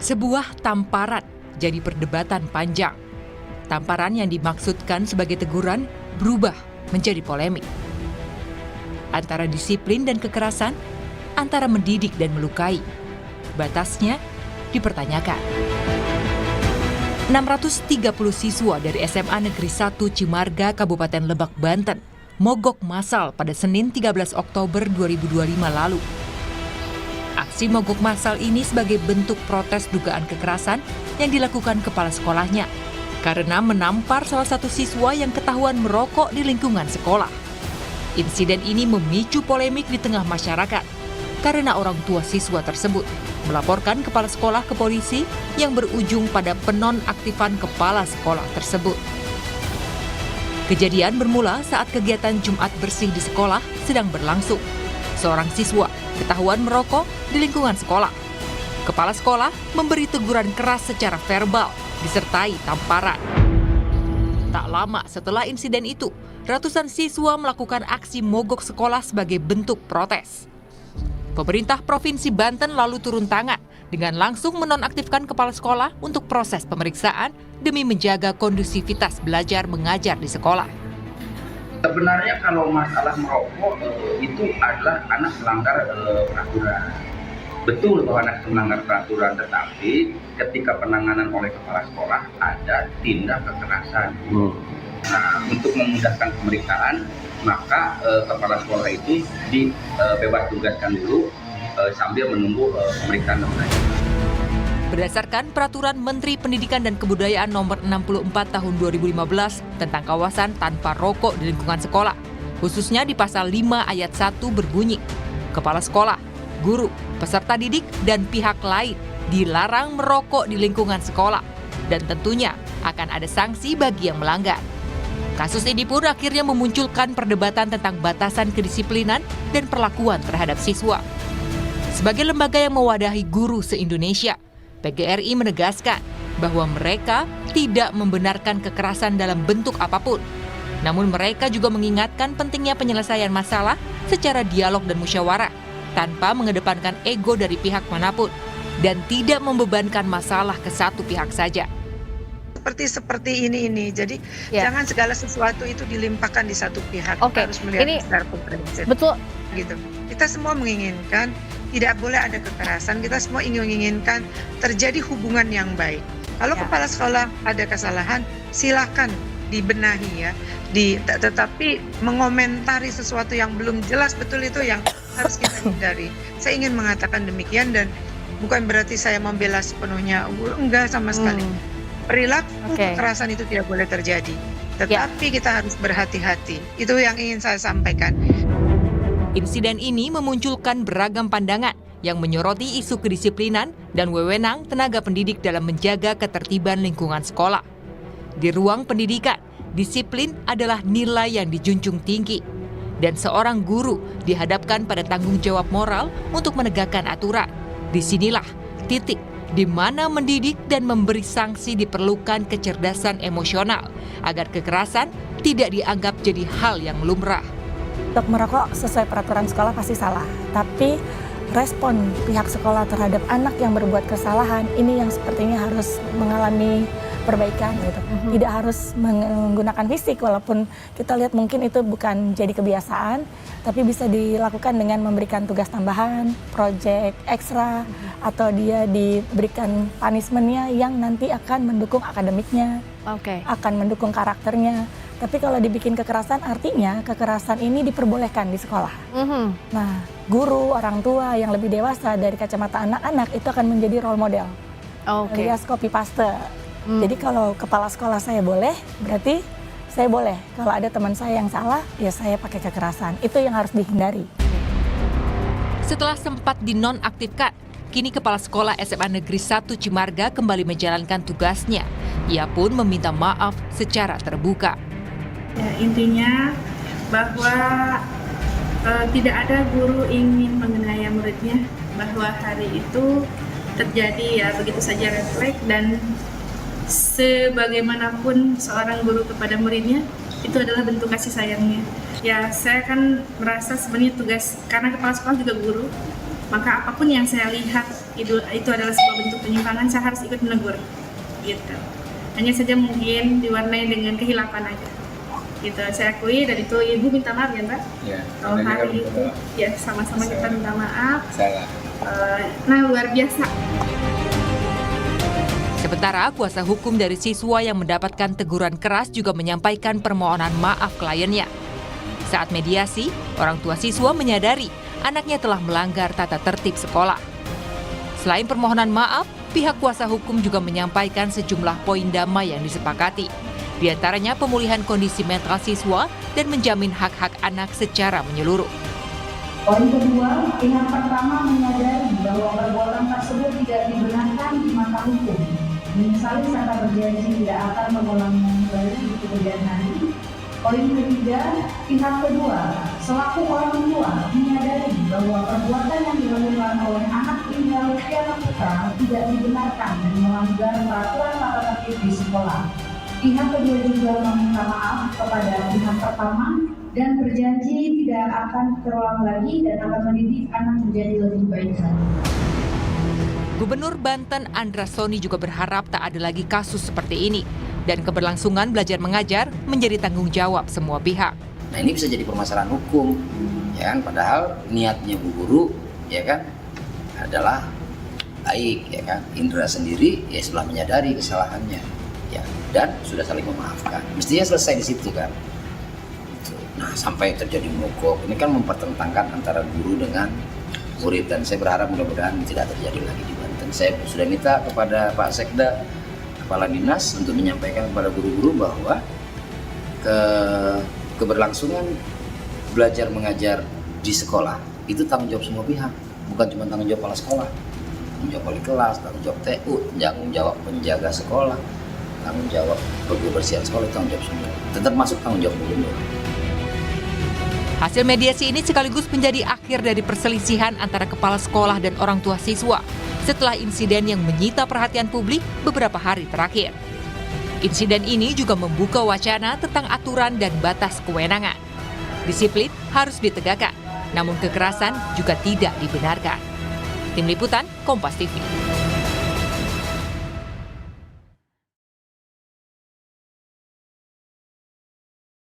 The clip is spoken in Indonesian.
Sebuah tamparan jadi perdebatan panjang. Tamparan yang dimaksudkan sebagai teguran berubah menjadi polemik. Antara disiplin dan kekerasan, antara mendidik dan melukai. Batasnya dipertanyakan. 630 siswa dari SMA Negeri 1 Cimarga, Kabupaten Lebak, Banten, mogok massal pada Senin 13 Oktober 2025 lalu. Aksi mogok massal ini sebagai bentuk protes dugaan kekerasan yang dilakukan kepala sekolahnya karena menampar salah satu siswa yang ketahuan merokok di lingkungan sekolah. Insiden ini memicu polemik di tengah masyarakat karena orang tua siswa tersebut melaporkan kepala sekolah ke polisi yang berujung pada penonaktifan kepala sekolah tersebut. Kejadian bermula saat kegiatan Jumat bersih di sekolah sedang berlangsung. Seorang siswa ketahuan merokok di lingkungan sekolah. Kepala sekolah memberi teguran keras secara verbal disertai tamparan. Tak lama setelah insiden itu, ratusan siswa melakukan aksi mogok sekolah sebagai bentuk protes. Pemerintah Provinsi Banten lalu turun tangan dengan langsung menonaktifkan kepala sekolah untuk proses pemeriksaan demi menjaga kondusivitas belajar mengajar di sekolah. Sebenarnya kalau masalah merokok itu adalah anak melanggar peraturan. Betul bahwa anak melanggar peraturan, tetapi ketika penanganan oleh kepala sekolah ada tindak kekerasan. Nah, untuk memudahkan pemeriksaan, maka kepala sekolah itu dibebas tugaskan dulu sambil menunggu pemeriksaan lanjutan. Berdasarkan Peraturan Menteri Pendidikan dan Kebudayaan Nomor 64 Tahun 2015 tentang kawasan tanpa rokok di lingkungan sekolah, khususnya di Pasal 5 Ayat 1 berbunyi, kepala sekolah, guru, peserta didik, dan pihak lain dilarang merokok di lingkungan sekolah, dan tentunya akan ada sanksi bagi yang melanggar. Kasus ini pun akhirnya memunculkan perdebatan tentang batasan kedisiplinan dan perlakuan terhadap siswa. Sebagai lembaga yang mewadahi guru se-Indonesia, PGRI menegaskan bahwa mereka tidak membenarkan kekerasan dalam bentuk apapun. Namun mereka juga mengingatkan pentingnya penyelesaian masalah secara dialog dan musyawarah, tanpa mengedepankan ego dari pihak manapun, dan tidak membebankan masalah ke satu pihak saja. Seperti ini. Jadi jangan segala sesuatu itu dilimpahkan di satu pihak. Kita harus melihat secara komprehensif. Betul. Gitu. Kita semua menginginkan tidak boleh ada kekerasan. Kita semua menginginkan terjadi hubungan yang baik. Kalau kepala sekolah ada kesalahan, silakan dibenahi ya. Tetapi mengomentari sesuatu yang belum jelas betul itu yang harus kita hindari. Saya ingin mengatakan demikian, dan bukan berarti saya membela sepenuhnya. Enggak sama sekali. Perilaku kekerasan itu tidak boleh terjadi. Tetapi kita harus berhati-hati. Itu yang ingin saya sampaikan. Insiden ini memunculkan beragam pandangan yang menyoroti isu kedisiplinan dan wewenang tenaga pendidik dalam menjaga ketertiban lingkungan sekolah. Di ruang pendidikan, disiplin adalah nilai yang dijunjung tinggi. Dan seorang guru dihadapkan pada tanggung jawab moral untuk menegakkan aturan. Disinilah titik di mana mendidik dan memberi sanksi diperlukan kecerdasan emosional agar kekerasan tidak dianggap jadi hal yang lumrah. Untuk merokok sesuai peraturan sekolah pasti salah, tapi respon pihak sekolah terhadap anak yang berbuat kesalahan ini yang sepertinya harus mengalami perbaikan gitu. Tidak harus menggunakan fisik, walaupun kita lihat mungkin itu bukan jadi kebiasaan, tapi bisa dilakukan dengan memberikan tugas tambahan, proyek ekstra, atau dia diberikan punishment-nya yang nanti akan mendukung akademiknya, akan mendukung karakternya. Tapi kalau dibikin kekerasan, artinya kekerasan ini diperbolehkan di sekolah. Nah, guru, orang tua yang lebih dewasa dari kacamata anak-anak itu akan menjadi role model. Alias copy paste. Jadi kalau kepala sekolah saya boleh, berarti saya boleh. Kalau ada teman saya yang salah, ya saya pakai kekerasan. Itu yang harus dihindari. Setelah sempat dinonaktifkan, kini Kepala Sekolah SMA Negeri 1 Cimarga kembali menjalankan tugasnya. Ia pun meminta maaf secara terbuka. Ya, intinya bahwa tidak ada guru ingin menganiaya muridnya, bahwa hari itu terjadi ya begitu saja refleks, dan sebagaimanapun seorang guru kepada muridnya itu adalah bentuk kasih sayangnya. Ya, saya kan merasa sebenarnya tugas, karena kepala sekolah juga guru, Maka apapun yang saya lihat itu adalah sebuah bentuk penyimpangan, saya harus ikut menegur. Gitu. Hanya saja mungkin diwarnai dengan kehilapan aja. Gitu, saya akui dan itu Ibu minta maaf ya Mbak. Ya, Kalau hari itu ya sama-sama kita minta maaf. salah. Nah luar biasa. Sementara kuasa hukum dari siswa yang mendapatkan teguran keras juga menyampaikan permohonan maaf kliennya. Saat mediasi, orang tua siswa menyadari anaknya telah melanggar tata tertib sekolah. Selain permohonan maaf, pihak kuasa hukum juga menyampaikan sejumlah poin damai yang disepakati. Di antaranya pemulihan kondisi mental siswa dan menjamin hak-hak anak secara menyeluruh. Poin kedua, pihak pertama menyadari bahwa perbuatan tersebut tidak dibenarkan di mata hukum. Menyesali serta berjanji tidak akan mengulanginya kembali di kemudian hari. Poin ketiga, pihak kedua selaku orang tua menyadari bahwa perbuatan yang dilakukan oleh anak tinggal usia putra tidak dibenarkan dan melanggar peraturan tata tertib di sekolah. Pihak kedua juga meminta maaf kepada pihak pertama dan berjanji tidak akan terulang lagi dan akan mendidik anak menjadi lebih baik lagi. Gubernur Banten Andra Soni juga berharap tak ada lagi kasus seperti ini dan keberlangsungan belajar mengajar menjadi tanggung jawab semua pihak. Nah ini bisa jadi permasalahan hukum, ya kan? Padahal niatnya Bu Guru, ya kan, adalah baik, ya kan. Indra sendiri ya setelah menyadari kesalahannya, ya, dan sudah saling memaafkan. Mestinya selesai di situ kan. Nah sampai terjadi mogok, ini kan mempertentangkan antara guru dengan murid dan saya berharap mudah-mudahan tidak terjadi lagi di Banten. Saya sudah minta kepada Pak Sekda, Kepala Dinas untuk menyampaikan kepada guru-guru bahwa keberlangsungan belajar mengajar di sekolah itu tanggung jawab semua pihak, bukan cuma tanggung jawab kepala sekolah, tanggung jawab wali kelas, tanggung jawab TU, tanggung jawab penjaga sekolah, tanggung jawab kebersihan sekolah, tanggung jawab semua, tetap masuk tanggung jawab gubernur. Hasil mediasi ini sekaligus menjadi akhir dari perselisihan antara kepala sekolah dan orang tua siswa setelah insiden yang menyita perhatian publik beberapa hari terakhir. Insiden ini juga membuka wacana tentang aturan dan batas kewenangan. Disiplin harus ditegakkan, namun kekerasan juga tidak dibenarkan. Tim Liputan, Kompas TV.